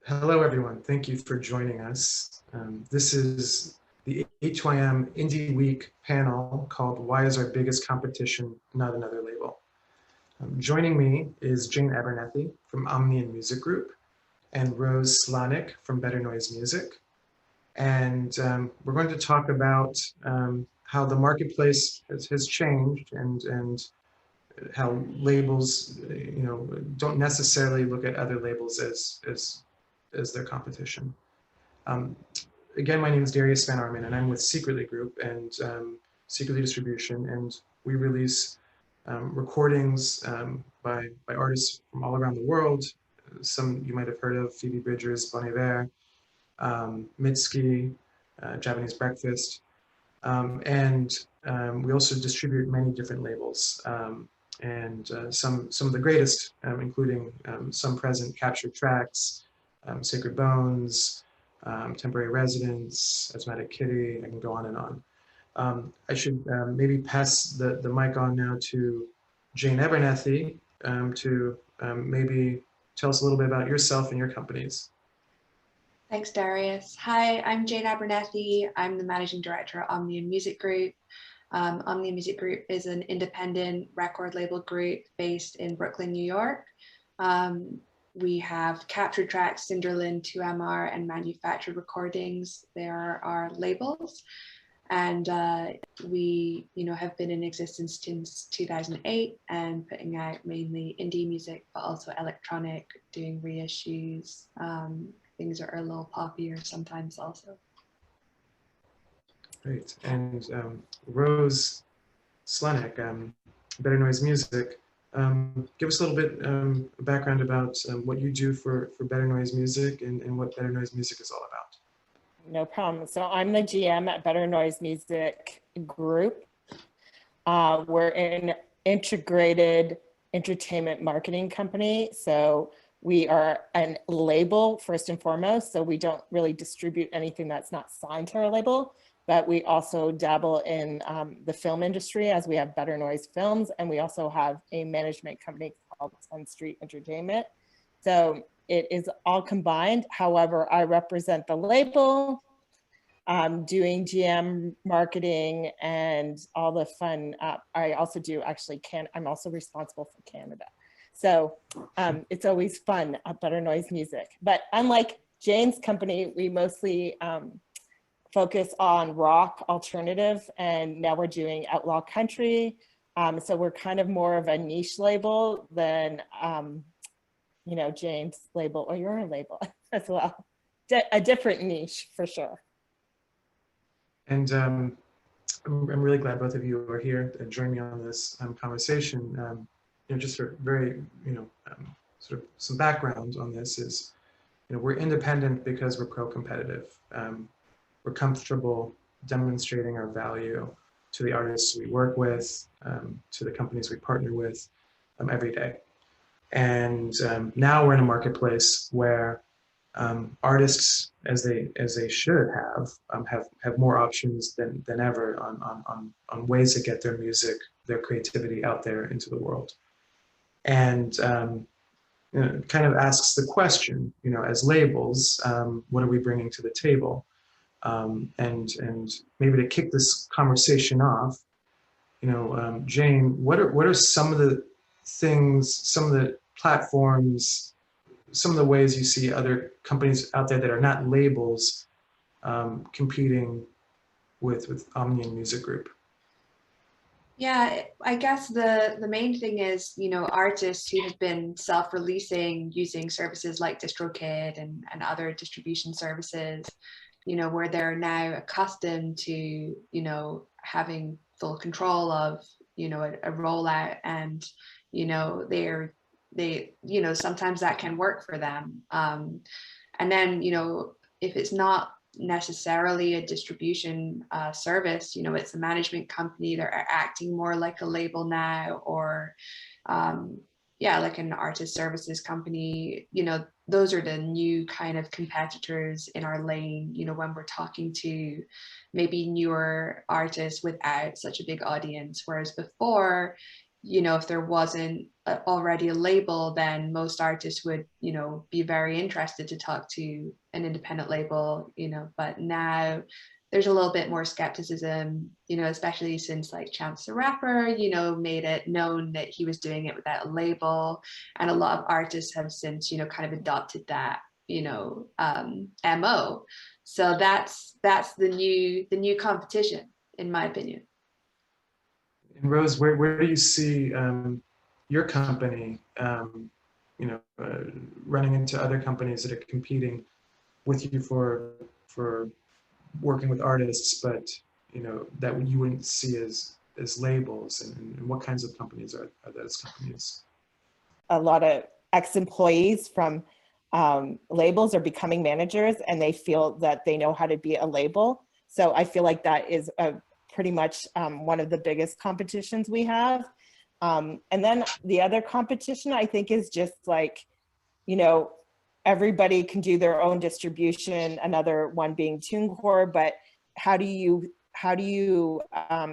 Hello, everyone. Thank you for joining us. This is the A2IM Indie Week panel called Why is Our Biggest Competition Not Another Label? Joining me is Jane Abernethy from Omnian Music Group and Rose Slanic from Better Noise Music. And we're going to talk about how the marketplace has changed and how labels, don't necessarily look at other labels as their competition. Again, my name is Darius Van Arman, and I'm with Secretly Group and Secretly Distribution, and we release recordings by artists from all around the world. Some you might have heard of: Phoebe Bridgers, Bon Iver, Mitski, Japanese Breakfast, and we also distribute many different labels. And some of the greatest, including some present Captured Tracks, Sacred Bones, Temporary Residence, Asthmatic Kitty. I can go on and on. I should maybe pass the mic on now to Jane Abernethy to maybe tell us a little bit about yourself and your companies. Thanks, Darius. Hi, I'm Jane Abernethy. I'm the Managing Director at Omnian Music Group. Omnian Music Group is an independent record label group based in Brooklyn, New York. We have Captured Tracks, Cinderlin, 2MR, and Manufactured Recordings. They are our labels. And we have been in existence since 2008 and putting out mainly indie music, but also electronic, doing reissues, things that are a little poppier sometimes also. Great. And Rose Slanic, Better Noise Music. Give us a little bit of background about what you do for Better Noise Music and what Better Noise Music is all about. No problem. So I'm the GM at Better Noise Music Group. We're an integrated entertainment marketing company. So we are a label first and foremost. So we don't really distribute anything that's not signed to our label, but we also dabble in the film industry as we have Better Noise Films. And we also have a management company called 10th Street Entertainment. So it is all combined. However, I represent the label, doing GM marketing and all the fun. I also do actually I'm also responsible for Canada. So it's always fun at Better Noise Music. But unlike Jane's company, we mostly focus on rock alternative, and now we're doing outlaw country. So we're kind of more of a niche label than Jane's label or your label as well. A different niche for sure. And I'm really glad both of you are here and join me on this conversation. Just for very, sort of some background on this is, we're independent because we're pro-competitive. We're comfortable demonstrating our value to the artists we work with, to the companies we partner with every day. And now we're in a marketplace where artists, as they should have more options than ever on ways to get their music, their creativity out there into the world. And it kind of asks the question, as labels, what are we bringing to the table? And maybe to kick this conversation off, Jane, what are some of the things, some of the platforms, some of the ways you see other companies out there that are not labels competing with Omnian Music Group? Yeah, I guess the main thing is, artists who have been self-releasing using services like DistroKid and other distribution services, where they're now accustomed to, having full control of, a rollout, and, they sometimes that can work for them. And then, if it's not necessarily a distribution service, it's a management company, they're acting more like a label now, or like an artist services company. Those are the new kind of competitors in our lane, when we're talking to maybe newer artists without such a big audience. Whereas before, you know, if there wasn't already a label, then most artists would, you know, be very interested to talk to an independent label, you know, but now there's a little bit more skepticism, you know, especially since like Chance the Rapper, you know, made it known that he was doing it without a label. And a lot of artists have since, you know, kind of adopted that, you know, MO. So that's the new competition, in my opinion. And Rose, where do you see your company, you know, running into other companies that are competing with you for working with artists, but you know that you wouldn't see as labels, and what kinds of companies are those companies? A lot of ex-employees from labels are becoming managers, and they feel that they know how to be a label. So I feel like that is pretty much one of the biggest competitions we have. And then the other competition, I think, is just like, you know, everybody can do their own distribution, another one being TuneCore, but how do you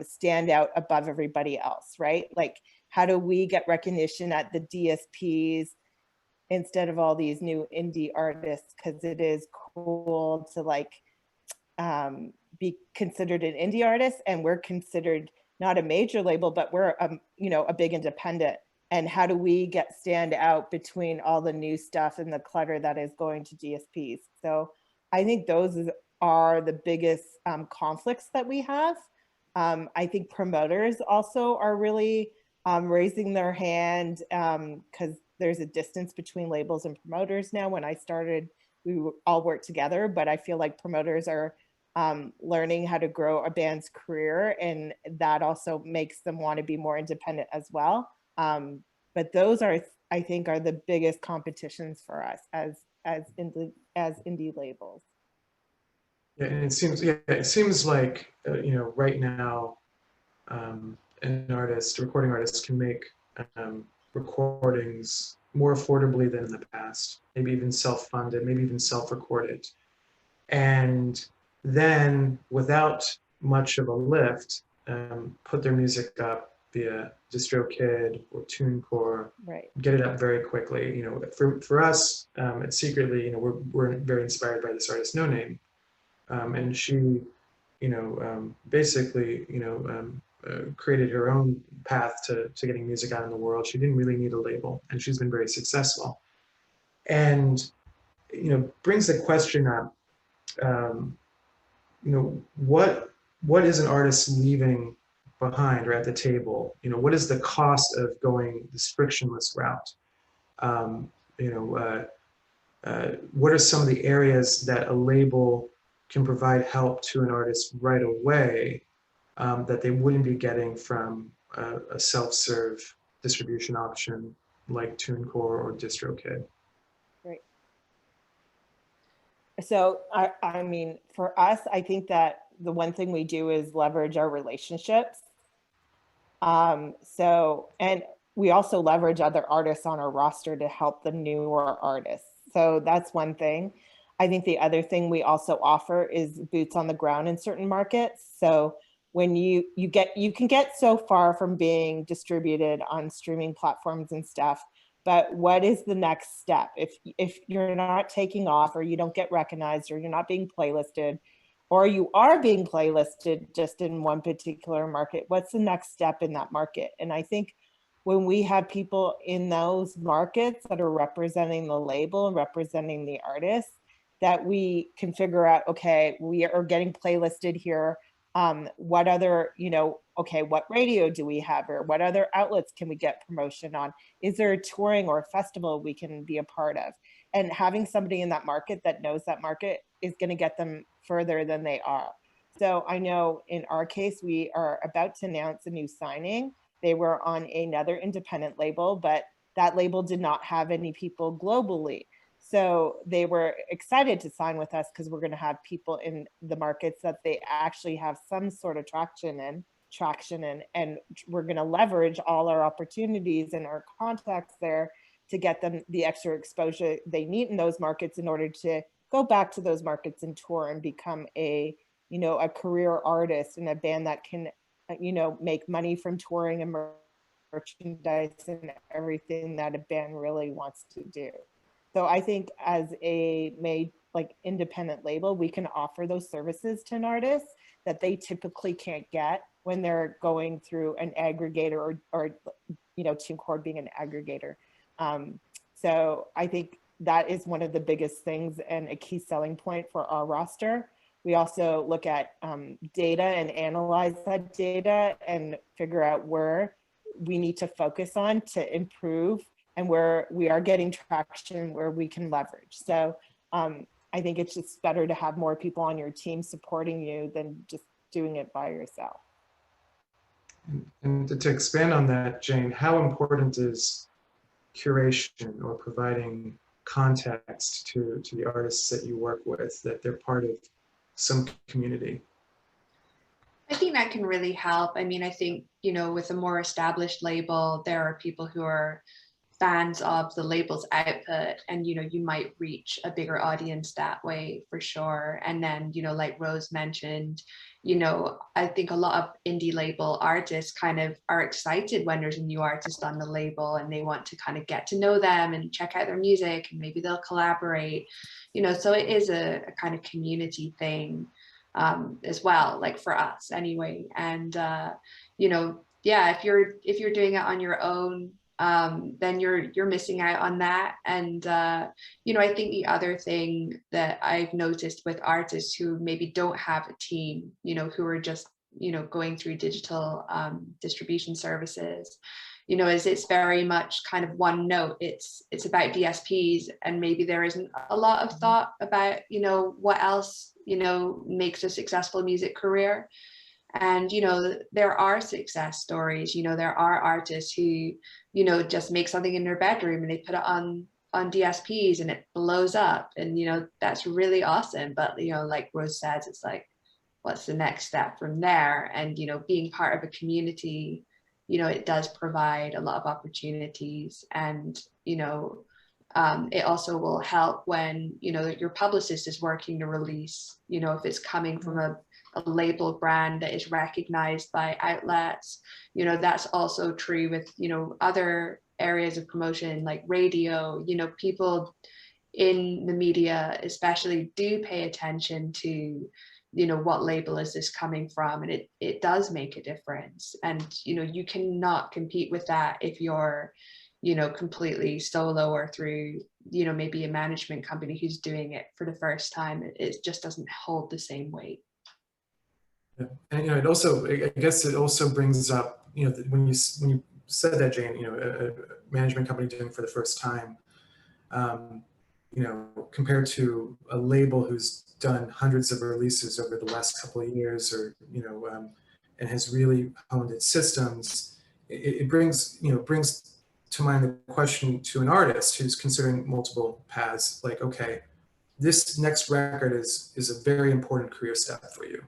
stand out above everybody else, right? Like, how do we get recognition at the DSPs instead of all these new indie artists? Because it is cool to like be considered an indie artist, and we're considered not a major label, but we're you know, a big independent. And how do we stand out between all the new stuff and the clutter that is going to DSPs? So I think those are the biggest conflicts that we have. I think promoters also are really raising their hand because there's a distance between labels and promoters now. When I started, we all worked together, but I feel like promoters are learning how to grow a band's career, and that also makes them want to be more independent as well. But those are, I think, are the biggest competitions for us as indie labels. Yeah, and it seems like you know, right now, an artist, a recording artist, can make recordings more affordably than in the past. Maybe even self-funded, maybe even self-recorded, and then without much of a lift, put their music up via DistroKid or TuneCore, right? Get it up very quickly. You know, for us at Secretly, you know, we're very inspired by this artist No Name, and she, you know, basically, you know, created her own path to getting music out in the world. She didn't really need a label, and she's been very successful. And you know, brings the question up. You know, what is an artist leaving behind or at the table? You know, what is the cost of going this frictionless route? You know, what are some of the areas that a label can provide help to an artist right away that they wouldn't be getting from a self-serve distribution option like TuneCore or DistroKid? Right. So I mean, for us, I think that the one thing we do is leverage our relationships. So, and we also leverage other artists on our roster to help the newer artists. So that's one thing. I think the other thing we also offer is boots on the ground in certain markets. So when you can get so far from being distributed on streaming platforms and stuff, but what is the next step? If you're not taking off, or you don't get recognized, or you're not being playlisted, or you are being playlisted just in one particular market, what's the next step in that market? And I think when we have people in those markets that are representing the label and representing the artist, that we can figure out, okay, we are getting playlisted here. What other, you know, okay, what radio do we have, or what other outlets can we get promotion on? Is there a touring or a festival we can be a part of? And having somebody in that market that knows that market is going to get them further than they are. So I know in our case, we are about to announce a new signing. They were on another independent label, but that label did not have any people globally. So they were excited to sign with us because we're going to have people in the markets that they actually have some sort of traction in, and we're going to leverage all our opportunities and our contacts there to get them the extra exposure they need in those markets in order to go back to those markets and tour and become a, you know, a career artist and a band that can, you know, make money from touring and merchandise and everything that a band really wants to do. So I think as a independent label, we can offer those services to an artist that they typically can't get when they're going through an aggregator or TuneCore being an aggregator. So I think that is one of the biggest things and a key selling point for our roster. We also look at data and analyze that data and figure out where we need to focus on to improve and where we are getting traction, where we can leverage. So I think it's just better to have more people on your team supporting you than just doing it by yourself. And to expand on that, Jane, how important is curation or providing context to the artists that you work with, that they're part of some community? I think that can really help. I mean, I think, with a more established label, there are people who are fans of the label's output, and you might reach a bigger audience that way for sure. And then like Rose mentioned, I think a lot of indie label artists kind of are excited when there's a new artist on the label and they want to kind of get to know them and check out their music, and maybe they'll collaborate, so it is a kind of community thing as well, like for us anyway. And yeah, if you're doing it on your own, then you're missing out on that. And I think the other thing that I've noticed with artists who maybe don't have a team, who are just going through digital distribution services, is it's very much kind of one note. It's about DSPs, and maybe there isn't a lot of thought about what else makes a successful music career. And there are success stories. There are artists who just make something in their bedroom and they put it on DSPs and it blows up, and that's really awesome. But like Rose says, it's like, what's the next step from there? And being part of a community, it does provide a lot of opportunities. And it also will help when your publicist is working to release, if it's coming from a label brand that is recognized by outlets. That's also true with other areas of promotion like radio. People in the media especially do pay attention to what label is this coming from, and it does make a difference. And you cannot compete with that if you're completely solo or through maybe a management company who's doing it for the first time. It just doesn't hold the same weight. Yeah. And it also, I guess it also brings up, when you said that, Jane, a management company doing it for the first time, compared to a label who's done hundreds of releases over the last couple of years, or and has really honed its systems, it brings to mind the question to an artist who's considering multiple paths, like, okay, this next record is a very important career step for you.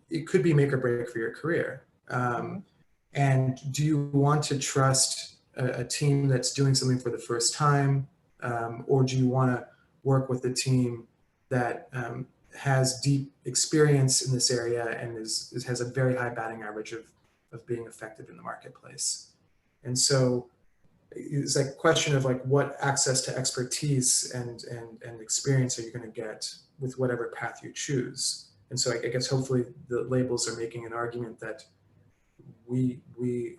It could be make or break for your career. And do you want to trust a team that's doing something for the first time? Or do you want to work with a team that has deep experience in this area and has a very high batting average of being effective in the marketplace? And so it's like a question of like, what access to expertise and experience are you going to get with whatever path you choose? And so I guess hopefully the labels are making an argument that we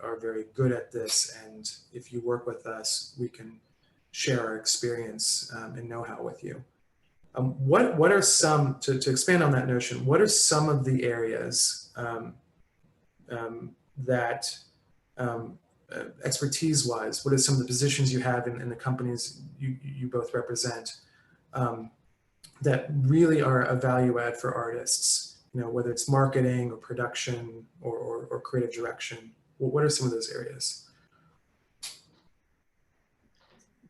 are very good at this, and if you work with us, we can share our experience and know-how with you. What are some, to expand on that notion, what are some of the areas that expertise-wise, what are some of the positions you have in the companies you both represent that really are a value add for artists, whether it's marketing or production or creative direction? What are some of those areas?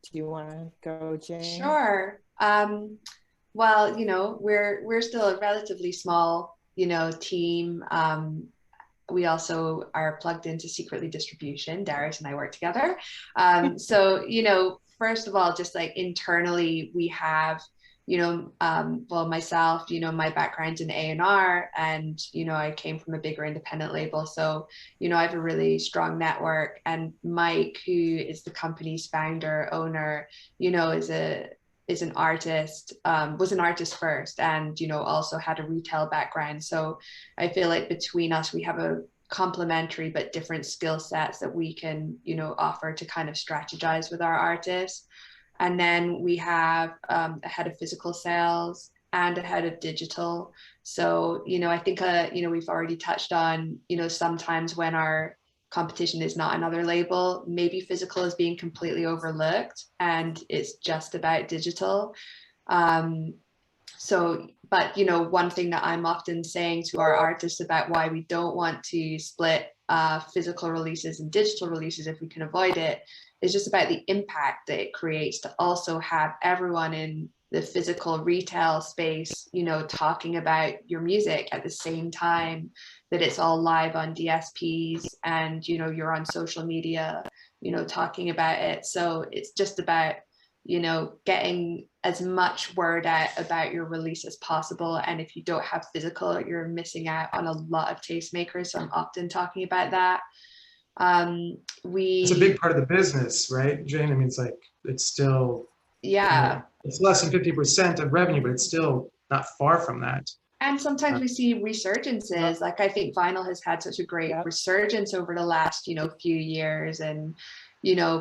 Do you want to go, Jane? Sure. Well, we're still a relatively small, team. We also are plugged into Secretly Distribution. Darius and I work together. So, first of all, just like internally, we have, well, myself, my background's in A&R, and, I came from a bigger independent label. So, I have a really strong network, and Mike, who is the company's founder, owner, is an artist, was an artist first, and, also had a retail background. So I feel like between us, we have a complementary but different skill sets that we can, offer to kind of strategize with our artists. And then we have a head of physical sales and a head of digital. So, I think, we've already touched on, sometimes when our competition is not another label, maybe physical is being completely overlooked and it's just about digital. But one thing that I'm often saying to our artists about why we don't want to split physical releases and digital releases if we can avoid it is just about the impact that it creates to also have everyone in the physical retail space, talking about your music at the same time that it's all live on DSPs, and, you're on social media, talking about it. So it's just about, getting as much word out about your release as possible. And if you don't have physical, you're missing out on a lot of tastemakers. So I'm often talking about that. It's a big part of the business, right, Jane? I mean, it's still, yeah, it's less than 50% of revenue, but it's still not far from that. And sometimes we see resurgences. Like, I think vinyl has had such a great resurgence over the last, few years. And,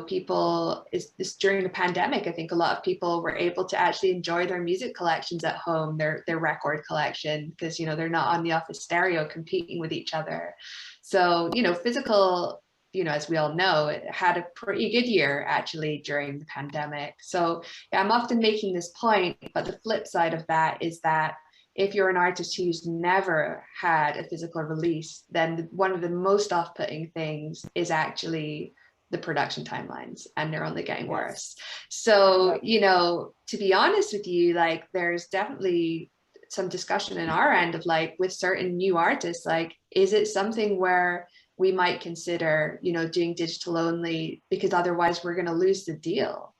people, it's during the pandemic, I think a lot of people were able to actually enjoy their music collections at home, their record collection, because, they're not on the office stereo competing with each other. So, physical, as we all know, it had a pretty good year actually during the pandemic. So yeah, I'm often making this point, but the flip side of that is that if you're an artist who's never had a physical release, then one of the most off-putting things is actually the production timelines, and they're only getting worse. So, to be honest with you, like, there's definitely some discussion in our end of, like, with certain new artists, like, is it something where we might consider, doing digital only, because otherwise we're going to lose the deal.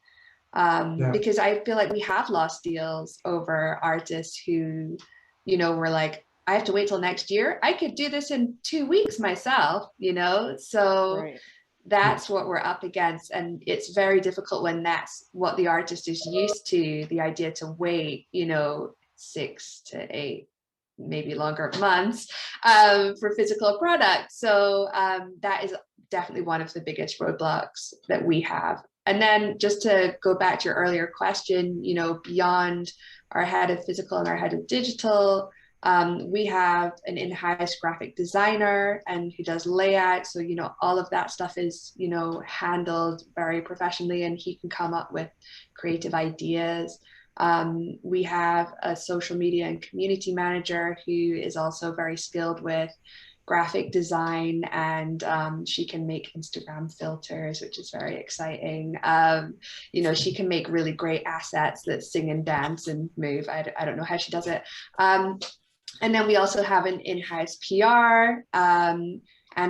Because I feel like we have lost deals over artists who, were like, I have to wait till next year. I could do this in 2 weeks myself, so that's what we're up against. And it's very difficult when that's what the artist is used to, the idea to wait, 6 to 8, maybe longer months for physical product. So that is definitely one of the biggest roadblocks that we have. And then just to go back to your earlier question, beyond our head of physical and our head of digital, we have an in-house graphic designer and who does layout. So, all of that stuff is, handled very professionally, and he can come up with creative ideas. We have a social media and community manager who is also very skilled with graphic design, and she can make Instagram filters, which is very exciting. She can make really great assets that sing and dance and move. I don't know how she does it. And then we also have an in-house PR, and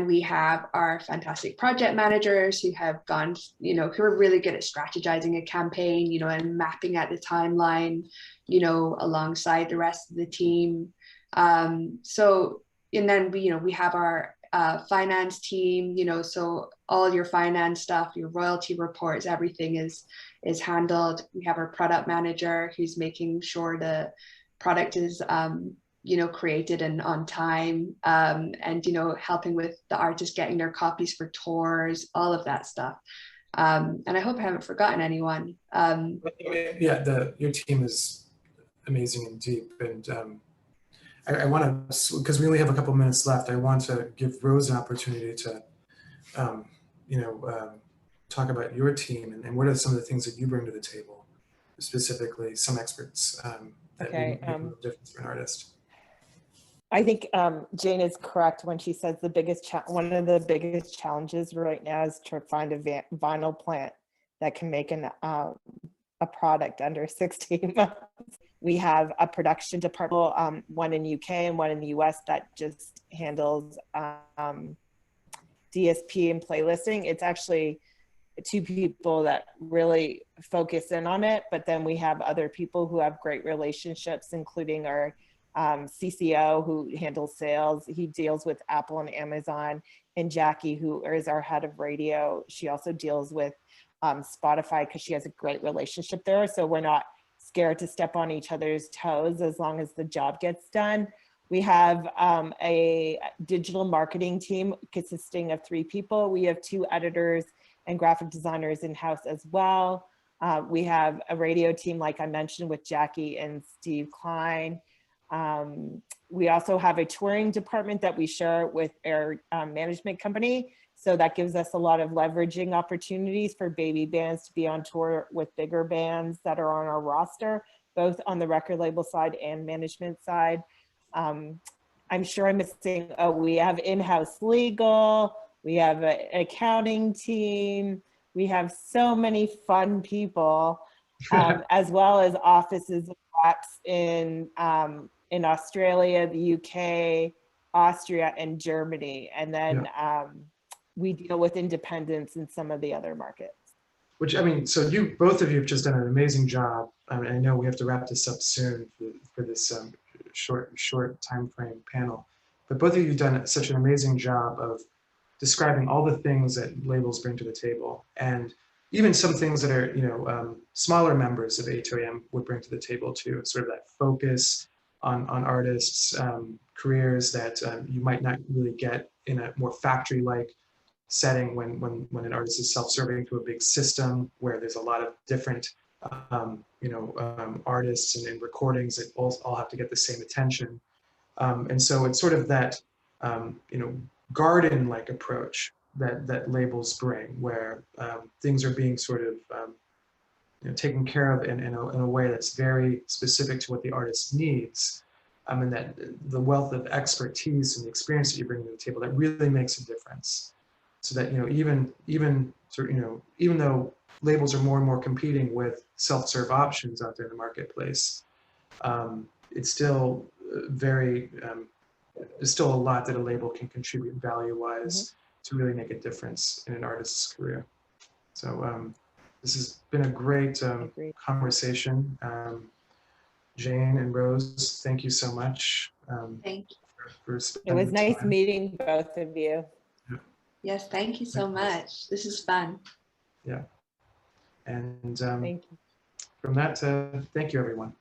we have our fantastic project managers who have gone, who are really good at strategizing a campaign, and mapping out the timeline, alongside the rest of the team. And then we have our finance team, so all your finance stuff, your royalty reports, everything is handled. We have our product manager who's making sure the product is created and on time, and helping with the artists getting their copies for tours, all of that stuff. And I hope I haven't forgotten anyone. Your team is amazing and deep. And I want to, because we only have a couple minutes left, I want to give Rose an opportunity to talk about your team and what are some of the things that you bring to the table, specifically some experts that make a difference for an artist. I think Jane is correct when she says one of the biggest challenges right now is to find a vinyl plant that can make a product under 16 months. We have a production department, one in UK and one in the US, that just handles DSP and playlisting. two people that really focus in on it, but then we have other people who have great relationships, including our CCO who handles sales. He deals with Apple and Amazon, and Jackie, who is our head of radio. She also deals with Spotify because she has a great relationship there. So we're not scared to step on each other's toes as long as the job gets done. We have a digital marketing team consisting of 3 people. We have 2 editors and graphic designers in-house as well. We have a radio team, like I mentioned, with Jackie and Steve Klein. We also have a touring department that we share with our management company. So that gives us a lot of leveraging opportunities for baby bands to be on tour with bigger bands that are on our roster, both on the record label side and management side. I'm sure I'm missing, oh, we have in-house legal, we have an accounting team, we have so many fun people, as well as offices and reps in Australia, the UK, Austria, and Germany. And then we deal with independents in some of the other markets. Which, I mean, so both of you have just done an amazing job. I know we have to wrap this up soon for this short time frame panel, but both of you have done such an amazing job of describing all the things that labels bring to the table, and even some things that are, smaller members of A2IM would bring to the table too. Sort of that focus on artists' careers that you might not really get in a more factory-like setting when an artist is self-serving to a big system where there's a lot of different artists and recordings that all have to get the same attention. And so it's sort of that garden-like approach that labels bring, where things are being sort of taken care of in a way that's very specific to what the artist needs. And that the wealth of expertise and the experience that you bring to the table that really makes a difference. So that even though labels are more and more competing with self-serve options out there in the marketplace, it's still there's still a lot that a label can contribute value-wise to really make a difference in an artist's career. So this has been a great conversation. Jane and Rose, thank you so much. Thank you. For it was nice time. meeting both of you. Yes, thank you so much. This is fun. Yeah. And Thank you. from that, thank you, everyone.